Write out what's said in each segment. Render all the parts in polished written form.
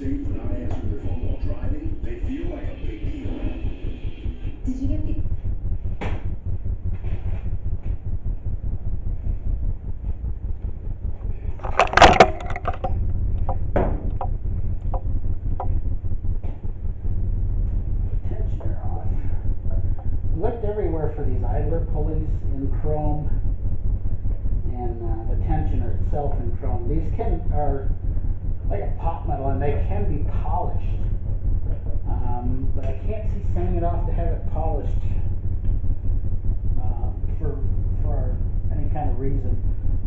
suit for not answering their phone while driving, they feel like a big deal. Did you get the... Tensioner off. Looked everywhere for these idler pulleys in chrome and the tensioner itself in chrome. These are like a pot metal and they can be polished, but I can't see sending it off to have it polished for any kind of reason.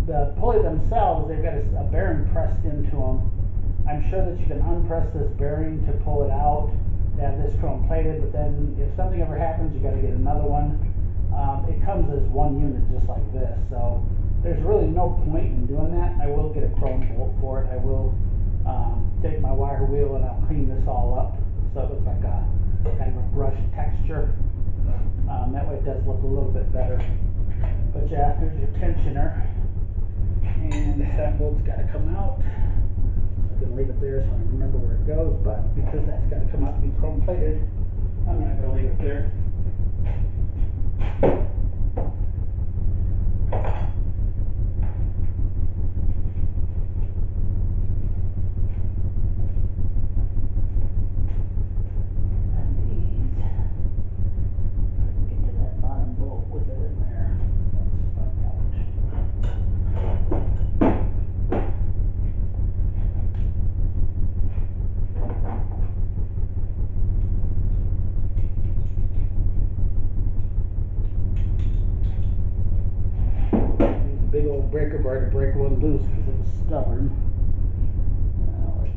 The pulley themselves, they've got a bearing pressed into them. I'm sure that you can unpress this bearing to pull it out. They have this chrome plated, but then if something ever happens, you got to get another one. It comes as one unit just like this, so there's really no point in doing that. I will get a chrome bolt for it. I will take my wire wheel and I'll clean this all up so it looks like a kind of a brushed texture. That way it does look a little bit better. But yeah, there's your tensioner, and that bolt's got to come out. I'm going to leave it there so I remember where it goes, but because that's got to come out and be chrome plated, I'm not going to leave it there. Big old breaker bar to break one loose because it was stubborn. Let's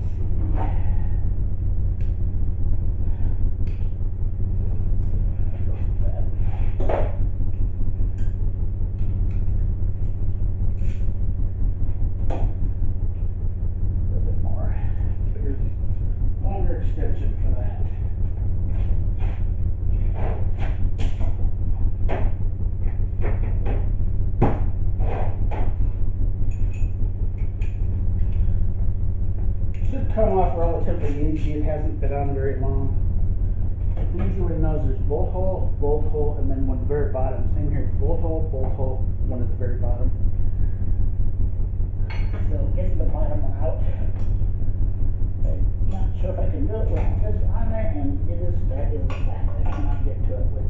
see. A little bit more. Bigger, longer extension for that. Come off relatively easy. It hasn't been on very long. The easy way to know is there's bolt hole, and then one at the very bottom. Same here, bolt hole, one at the very bottom. So getting the bottom one out. I'm not sure if I can do it with this on there, and that is that. I cannot get to it with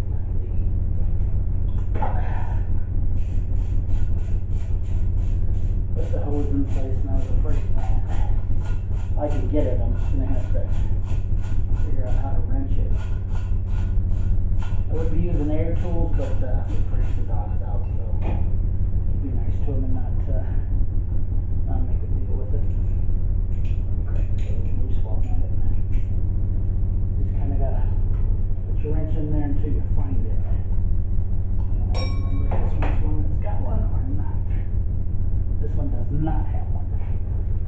the hose in place now. The first time I can get it, I'm just going to have to figure out how to wrench it. I would be using air tools, but it freaks the dogs out, so it'd be nice to them and not make a deal with it. Okay, so loose while I'm at it. Just kind of got to put your wrench in there until you find it. I don't remember if this one's one that's got one or not. This one does not have one.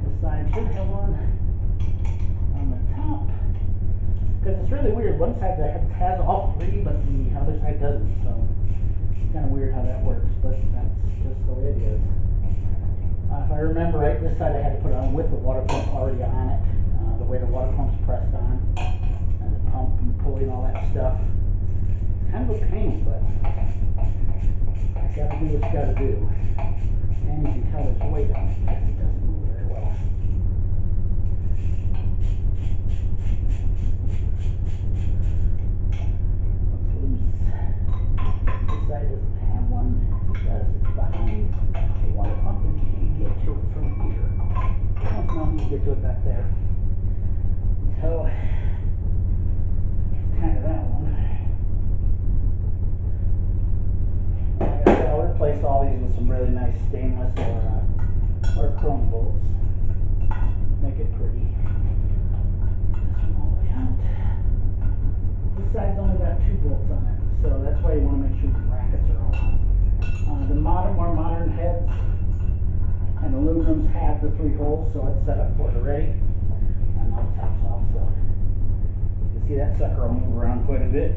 This side should have one on the top, because it's really weird. One side has all three, but the other side doesn't, so it's kind of weird how that works, but that's just the way it is. If I remember right, this side I had to put it on with the water pump already on it, the way the water pump's pressed on, and the pump and pulley and all that stuff. It's kind of a pain, but you gotta do what you gotta do. And you can tell there's weight on it because it doesn't move very well. Looks loose. This side doesn't have one. It does. It's behind the water pump, and you can get to it from here. Oh, no, you can get to it back there. So, it's kind of that one. Like I said, I'll replace all these with some really nice stainless or chrome bolts. Make it pretty. This one all the way out. This side's only got 2 bolts on it, so that's why you want to make sure the brackets are all on. The more modern heads and aluminums have the 3 holes, so it's set up for it already. And now the top's off, so you can see that sucker will move around quite a bit.